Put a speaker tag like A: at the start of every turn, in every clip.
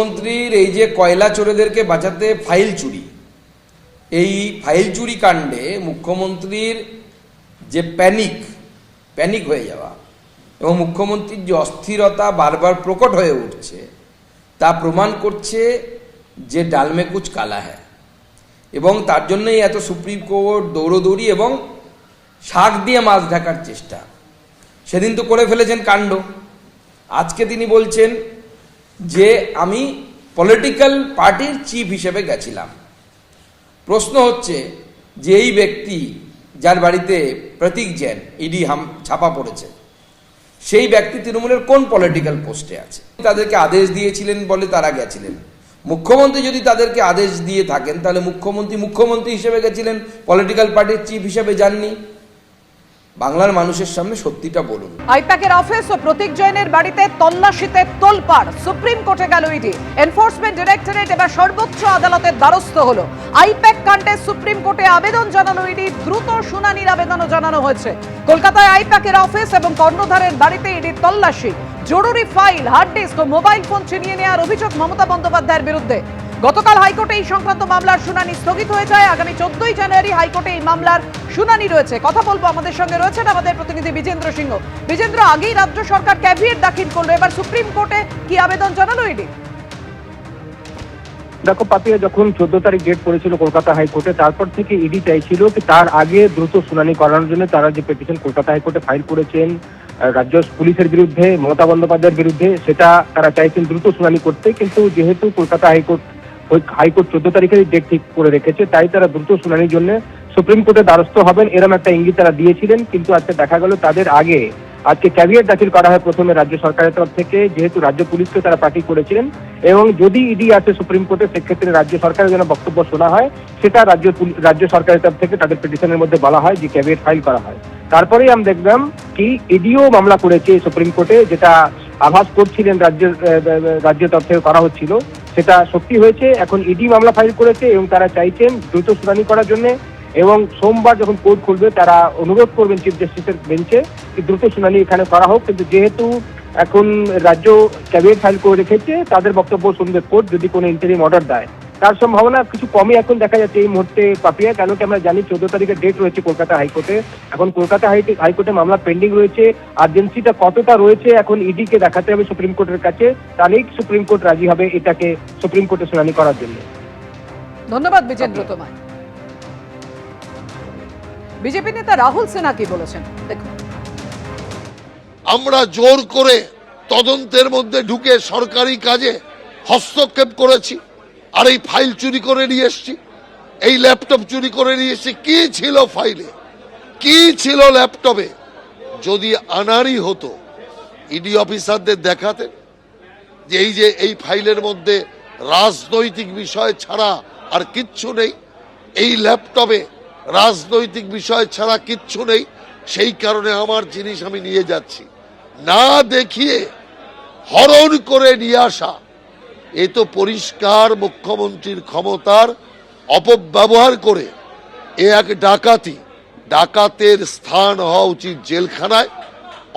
A: মুখ্যমন্ত্রীর এই যে কয়লা চোরেদেরকে বাঁচাতে ফাইল চুরি, এই ফাইল চুরি কাণ্ডে মুখ্যমন্ত্রীর যে প্যানিক হয়ে যাওয়া এবং মুখ্যমন্ত্রীর যে অস্থিরতা বারবার প্রকট হয়ে উঠছে তা প্রমাণ করছে যে ডালমে কুচ কালা হ্যায়। এবং তার জন্যই এত সুপ্রিম কোর্ট দৌড়দৌড়ি এবং শাক দিয়ে মাছ ঢাকার চেষ্টা। সেদিন তো করে ফেলেছেন কাণ্ড, আজকে তিনি বলছেন যে আমি পলিটিক্যাল পার্টির চিফ হিসেবে গেছিলাম। প্রশ্ন হচ্ছে যে এই ব্যক্তি যার বাড়িতে প্রতীক জৈন ইডি ছাপা পড়েছে, সেই ব্যক্তি তৃণমূলের কোন পলিটিক্যাল পোস্টে আছে? তাদেরকে আদেশ দিয়েছিলেন বলে তারা গেছিলেন। মুখ্যমন্ত্রী যদি তাদেরকে আদেশ দিয়ে থাকেন তাহলে মুখ্যমন্ত্রী হিসেবে গেছিলেন, পলিটিক্যাল পার্টির চিফ হিসেবে যাননি। বাংলার মানুষের সামনে সত্যিটা বলুন।
B: আইপ্যাকের অফিস ও প্রতীক জৈনের বাড়িতে তল্লাশিতে তোলপাড়, সুপ্রিম কোর্টে গেল ইডি। এনফোর্সমেন্ট ডাইরেক্টরেট এবার সর্বোচ্চ আদালতের দ্বারস্থ হলো। আইপ্যাক কাণ্ডে সুপ্রিম কোর্টে আবেদন জানানো ইডি, দ্রুত শুনানির আবেদনও জানানো হয়েছে। কলকাতায় আইপ্যাকের অফিস এবং কর্ণধারের বাড়িতে ইডির তল্লাশি, জরুরি ফাইল, হার্ড ডিস্ক ও মোবাইল ফোন ছিনিয়ে নেওয়ার অভিযোগ মমতা বন্দ্যোপাধ্যায়ের বিরুদ্ধে। গতকাল হাইকোর্টে এই সংক্রান্ত মামলার শুনানি স্থগিত হয়ে যায়। আগামী 14ই জানুয়ারি হাইকোর্টে এই মামলার শুনানি রয়েছে। কথা বলবো, আমাদের সঙ্গে রয়েছেন আমাদের প্রতিনিধি বিজেন্দ্র সিংহ। বিজেন্দ্র, আগেই রাজ্য সরকার ক্যাভিয়েট দাখিল করলো, এবার সুপ্রিম কোর্টে কি আবেদন জানালো ইডি?
C: দেখো পাপিয়া, যখন 14 তারিখ ডেট পড়েছিল কলকাতা হাইকোর্টে, তারপর থেকে ইডি চাইছিল যে তার আগে দ্রুত শুনানি করানোর জন্য তারা যে পিটিশন কলকাতা হাইকোর্টে ফাইল করেছেন রাজ্য পুলিশের বিরুদ্ধে, মমতা বন্দ্যোপাধ্যায়ের বিরুদ্ধে, সেটা তারা চাইছেন দ্রুত শুনানি করতে। কিন্তু যেহেতু কলকাতা হাইকোর্ট 14 তারিখের ডেট ঠিক করে রেখেছে, তাই তারা দ্রুত শুনানির জন্য সুপ্রিম কোর্টের দ্বারস্থ হবেন, এরকম একটা ইঙ্গিত তারা দিয়েছিলেন। কিন্তু আজকে দেখা গেল তাদের আগে আজকে ক্যাভিয়েট দাখিল করা হয় প্রথমে রাজ্য সরকারের তরফ থেকে, যেহেতু রাজ্য পুলিশকে তারা পার্টি করেছিলেন। এবং যদি ইডি আসে সুপ্রিম কোর্টে, সেক্ষেত্রে রাজ্য সরকারের জন্য বক্তব্য শোনা হয়, সেটা রাজ্য সরকারের তরফ থেকে তাদের পিটিশনের মধ্যে বলা হয় যে ক্যাভিয়েট ফাইল করা হয়। তারপরেই আমরা দেখলাম কি ইডিও মামলা করেছে সুপ্রিম কোর্টে, যেটা আভাস করছিলেন রাজ্যের তরফ থেকে করা হচ্ছিল, সেটা সত্যি হয়েছে। এখন ইডি মামলা ফাইল করেছে এবং তারা চাইছেন দ্রুত শুনানি করার জন্য। এবং সোমবার যখন কোর্ট খুলবে তারা অনুরোধ করবেন চিফ জাস্টিসের বেঞ্চে দ্রুত শুনানি এখানে করা হোক। কিন্তু যেহেতু এখন রাজ্য ক্যাভিয়েট ফাইল করে রেখেছে, তাদের বক্তব্য শুনবে কোর্ট, যদি কোনো ইন্টারিম অর্ডার দেয় তার সম্ভাবনা কিছু কমই এখন দেখা যাচ্ছে এই মুহূর্তে পাপিয়া। কেন কি আমরা জানি 14 তারিখের ডেট রয়েছে কলকাতা হাইকোর্টে, এখন কলকাতা হাইকোর্টে মামলা পেন্ডিং রয়েছে। আর্জেন্সিটা কতটা রয়েছে এখন ইডিকে দেখাতে হবে সুপ্রিম কোর্টের কাছে, তাহলেই সুপ্রিম কোর্ট রাজি হবে এটাকে সুপ্রিম কোর্টে শুনানি করার জন্য।
B: ধন্যবাদ বিজেন্দ্র তোমায়। বিজেপি নেতা রাহুল সিনহা কি বলেছেন দেখুন।
D: আমরা জোর করে তদন্তের মধ্যে ঢুকে সরকারি কাজে হস্তক্ষেপ করেছি, আর এই ফাইল চুরি করে নিয়ে এসছি, এই ল্যাপটপ চুরি করে নিয়ে এসছি। কি ছিল ফাইলে, কি ছিল ল্যাপটপে? যদি আনারই হতো ইডি অফিসারদের দেখাতেন যে এই ফাইলের মধ্যে রাজনৈতিক বিষয় ছাড়া আর কিচ্ছু নেই, এই ল্যাপটপে রাজনৈতিক বিষয় ছাড়া কিচ্ছু নেই, সেই কারণে আমার জিনিস আমি নিয়ে যাচ্ছি, না দেখিয়ে হরণ করে নিয়ে আসা, এ তো পরিষ্কার মুখ্যমন্ত্রীর ক্ষমতার অপব্যবহার করে এ এক ডাকাতি। ডাকাতের স্থান হওয়া উচিত জেলখানায়।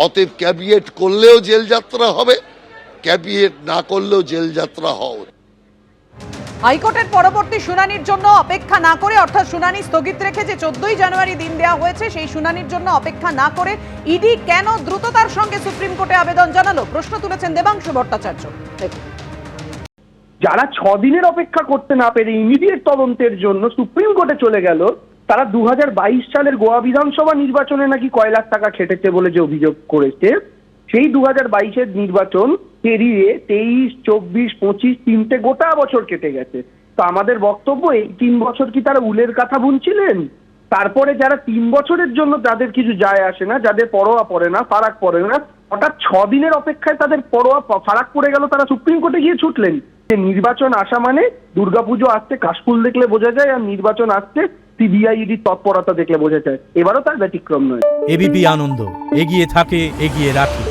D: অতএব ক্যাভিয়েট করলেও জেল যাত্রা হবে, ক্যাভিয়েট না করলেও জেল যাত্রা হওয়া।
B: হাইকোর্টের পরবর্তী শুনানির জন্য অপেক্ষা না করে, অর্থাৎ শুনানি স্থগিত রেখে যে 14ই জানুয়ারি দিন দেওয়া হয়েছে, সেই শুনানির জন্য অপেক্ষা না করে ইডি কেন দ্রুততার সঙ্গে সুপ্রিম কোর্টে আবেদন জানালো, প্রশ্ন তুলেছেন দেবাংশু ভট্টাচার্য। দেখুন,
E: যারা 6 দিনের অপেক্ষা করতে না পেরে ইমিডিয়েট তদন্তের জন্য সুপ্রিম কোর্টে চলে গেল, তারা 2022 সালের গোয়া বিধানসভা নির্বাচনে নাকি কয় লাখ টাকা খেটেছে বলে যে অভিযোগ করেছে, সেই 2022-এর নির্বাচন পেরিয়ে 23, 24, 25 তিনটে গোটা বছর কেটে গেছে। তো আমাদের বক্তব্য, এই 3 বছর কি তারা উলের কাঁথা বুনছিলেন? তারপরে যারা 3 বছরের জন্য যাদের কিছু যায় আসে না, যাদের পরোয়া পড়ে না, ফারাক পড়ে না, হঠাৎ 6 দিনের অপেক্ষায় তাদের পরোয়া ফারাক পড়ে গেল, তারা সুপ্রিম কোর্টে গিয়ে ছুটলেন। যে নির্বাচন আসা মানে দুর্গাপুজো আসছে কাশফুল দেখলে বোঝা যায়, আর নির্বাচন আসছে সিবিআই ইডির তৎপরতা দেখলে বোঝা যায়। এবারও তার ব্যতিক্রম নয়।
F: এবিপি আনন্দ, এগিয়ে থাকে, এগিয়ে রাখে।